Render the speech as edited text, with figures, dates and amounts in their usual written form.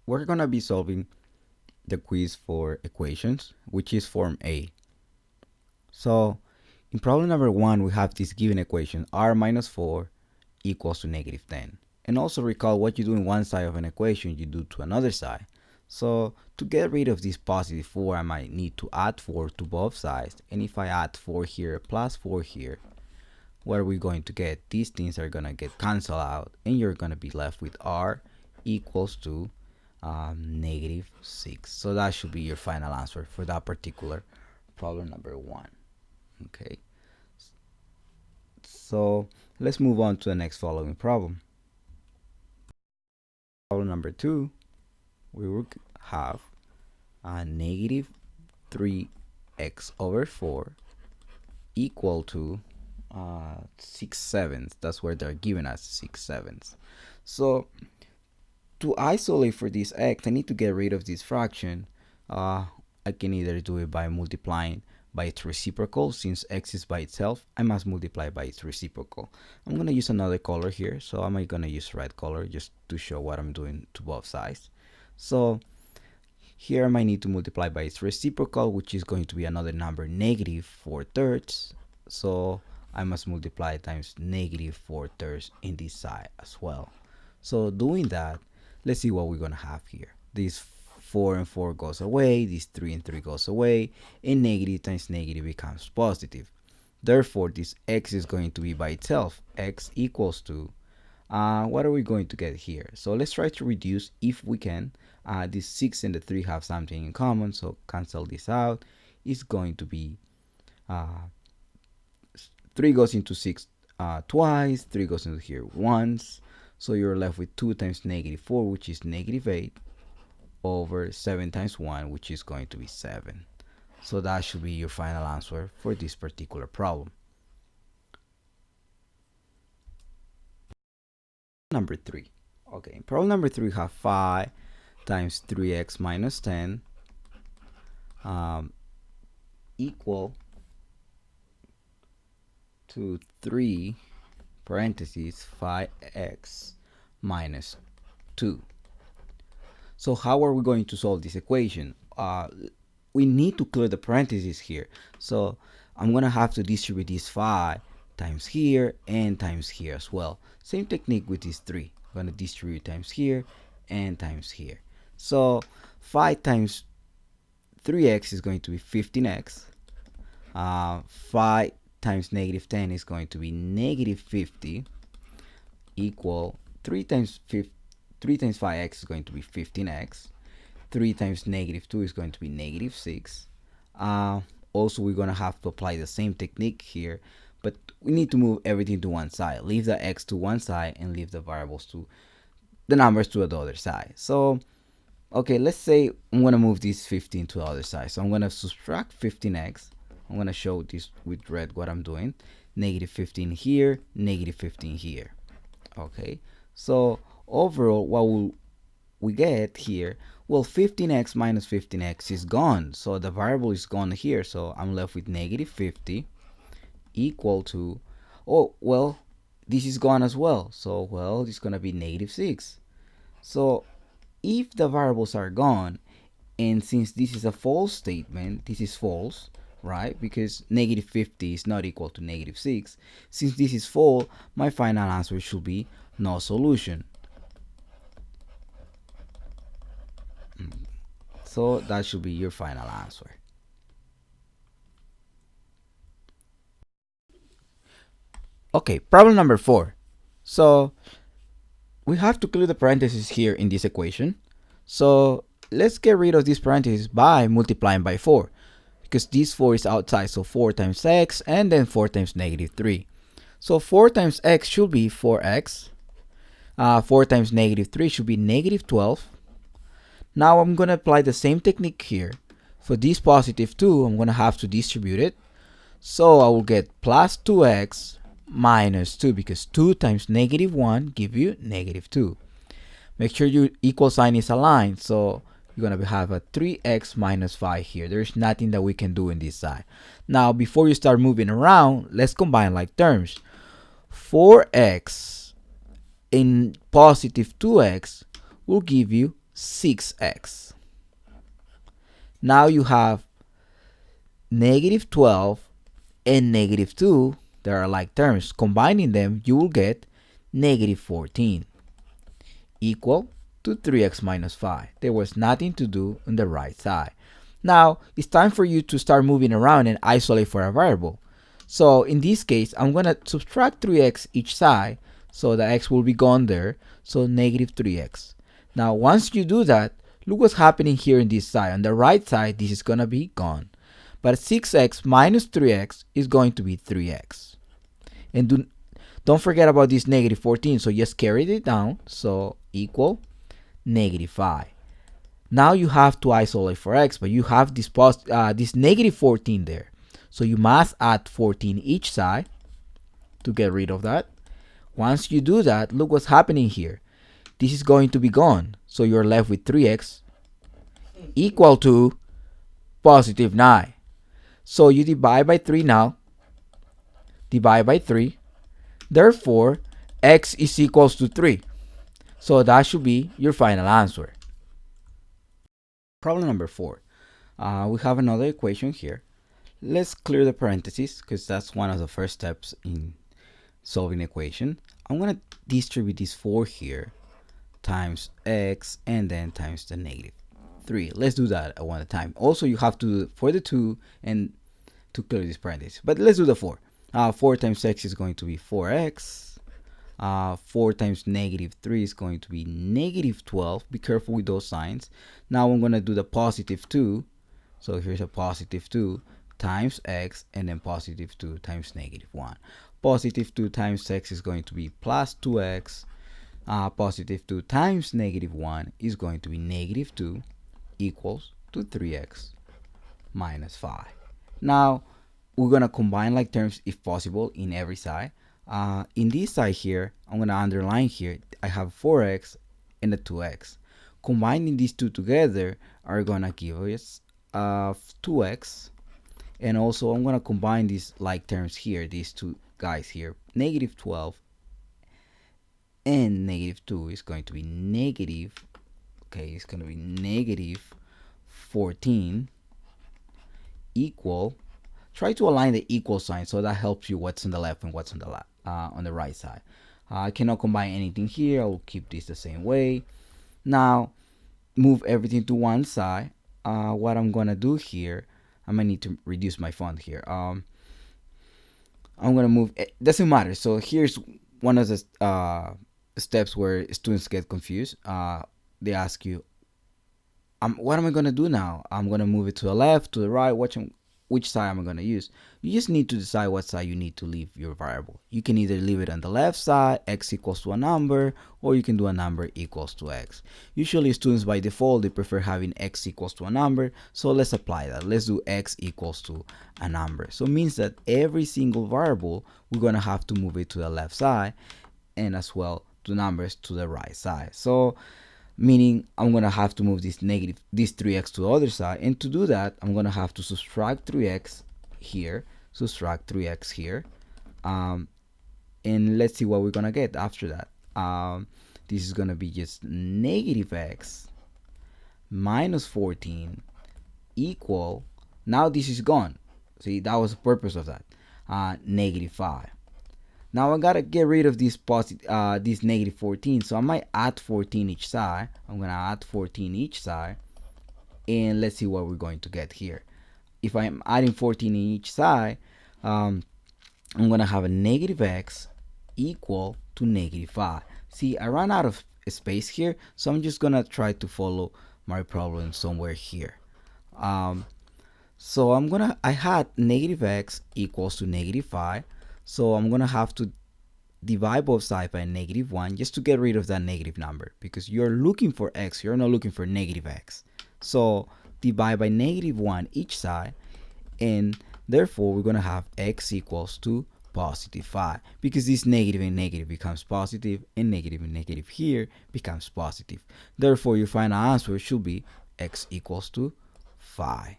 we're gonna be solving the quiz for equations, which is form A. So in problem number 1, we have this given equation, r minus 4 equals to negative 10. And also recall what you do in one side of an equation, you do to another side. So to get rid of this positive 4, I might need to add 4 to both sides. And if I add 4 here plus 4 here, what are we going to get? These things are going to get canceled out, and you're going to be left with r equals to negative 6. So that should be your final answer for that particular problem number 1. Okay, so let's move on to the next following problem. Problem number 2, we will have a negative 3x over 4 equal to 6/7. That's where they're giving us 6/7. So to isolate for this x, I need to get rid of this fraction. I can either do it by multiplying by its reciprocal. Since x is by itself, I must multiply by its reciprocal. I'm going to use another color here, so I'm going to use red color just to show what I'm doing to both sides. So here I might need to multiply by its reciprocal, which is going to be another number, negative 4/3. So I must multiply times negative 4/3 in this side as well. So doing that, let's see what we're going to have here. This 4 and 4 goes away, this 3 and 3 goes away, and negative times negative becomes positive. Therefore, this x is going to be by itself. X equals to, what are we going to get here? So let's try to reduce if we can. This 6 and the 3 have something in common, so cancel this out. It's going to be 3 goes into 6 twice, 3 goes into here once. So you're left with 2 times negative 4, which is negative 8, over 7 times 1, which is going to be 7. So that should be your final answer for this particular problem. Number 3. Okay, in problem number 3, we have 5 times 3x minus 10 equal to 3 parentheses 5x minus 2. So how are we going to solve this equation? We need to clear the parentheses here. So I'm going to have to distribute this 5 times here and times here as well. Same technique with these 3. I'm going to distribute times here and times here. So 5 times 3x is going to be 15x. 5 times negative 10 is going to be negative 50 equal 3 times 5x is going to be 15x. 3 times negative 2 is going to be negative 6. Also, we're going to have to apply the same technique here, but we need to move everything to one side. Leave the x to one side and leave the variables to the numbers to the other side. So, okay, let's say I'm going to move this 15 to the other side. So I'm going to subtract 15x. I'm going to show this with red what I'm doing. Negative 15 here, negative 15 here. Okay, so overall, what will we get here? Well, 15x minus 15x is gone, so the variable is gone here, so I'm left with negative 50 equal to, oh, well, this is gone as well, so, well, it's going to be negative 6. So if the variables are gone, and since this is a false statement, this is false, right? Because negative 50 is not equal to negative 6. Since this is false, my final answer should be no solution. So that should be your final answer. Okay, problem number 4. So we have to clear the parentheses here in this equation. So let's get rid of these parentheses by multiplying by 4. Because this 4 is outside, so 4 times x, and then 4 times negative 3. So 4 times x should be 4x. 4 times negative 3 should be negative 12. Now I'm going to apply the same technique here. For this positive 2, I'm going to have to distribute it. So I will get plus 2x minus 2, because 2 times negative 1 give you negative 2. Make sure your equal sign is aligned. So you're going to have a 3x minus 5 here. There's nothing that we can do in this side. Now, before you start moving around, let's combine like terms. 4x in positive 2x will give you 6x. Now you have negative 12 and negative 2. They are like terms. Combining them, you will get negative 14 equal to 3x minus 5. There was nothing to do on the right side. Now, it's time for you to start moving around and isolate for a variable. So in this case, I'm going to subtract 3x each side, so the x will be gone there, so negative 3x. Now, once you do that, look what's happening here in this side. On the right side, this is going to be gone. But 6x minus 3x is going to be 3x. And don't forget about this negative 14, so just carry it down, so equal negative 5. Now you have to isolate for x, but you have this negative 14 there. So you must add 14 each side to get rid of that. Once you do that, look what's happening here. This is going to be gone. So you're left with 3x equal to positive 9. So you divide by 3 now. Divide by 3. Therefore, x is equals to 3. So that should be your final answer. Problem number 4. We have another equation here. Let's clear the parentheses because that's one of the first steps in solving equation. I'm going to distribute this 4 here times x and then times the negative 3. Let's do that at one time. Also, you have to for the 2 and to clear this parenthesis. But let's do the 4. 4 times x is going to be 4x. 4 times negative 3 is going to be negative 12. Be careful with those signs. Now I'm going to do the positive 2. So here's a positive 2 times x and then positive 2 times negative 1. Positive 2 times x is going to be plus 2x. Positive 2 times negative 1 is going to be negative 2 equals to 3x minus 5. Now we're going to combine like terms if possible in every side. In this side here, I'm going to underline here, I have 4x and a 2x. Combining these two together are going to give us 2x. And also I'm going to combine these like terms here, these two guys here. Negative 12 and negative 2 is going to be negative, okay, it's going to be negative 14 equal. Try to align the equal sign so that helps you what's on the left and what's on the right side. I cannot combine anything here. I will keep this the same way. Now move everything to one side. What I'm gonna do here, I might need to reduce my font here. I'm gonna move. It doesn't matter. So here's one of the steps where students get confused. They ask you, what am I gonna do now? I'm gonna move it to the left, to the right. Which side am I going to use? You just need to decide what side you need to leave your variable. You can either leave it on the left side, x equals to a number, or you can do a number equals to x. Usually students by default, they prefer having x equals to a number. So let's apply that. Let's do x equals to a number. So it means that every single variable, we're going to have to move it to the left side and as well the numbers to the right side. So meaning I'm going to have to move this 3x to the other side. And to do that, I'm going to have to subtract 3x here, subtract 3x here. And let's see what we're going to get after that. This is going to be just negative x minus 14 equal, now this is gone. See, that was the purpose of that. Negative 5. Now I gotta get rid of this this negative 14, so I might add 14 each side. I'm gonna add 14 each side, and let's see what we're going to get here. If I'm adding 14 in each side, I'm gonna have a negative x equal to negative 5. See, I ran out of space here, so I'm just gonna try to follow my problem somewhere here. So I had negative x equals to negative 5. So I'm going to have to divide both sides by negative 1 just to get rid of that negative number, because you're looking for x, you're not looking for negative x. So divide by negative 1 each side, and therefore we're going to have x equals to positive 5, because this negative and negative becomes positive, and negative here becomes positive. Therefore your final answer should be x equals to 5.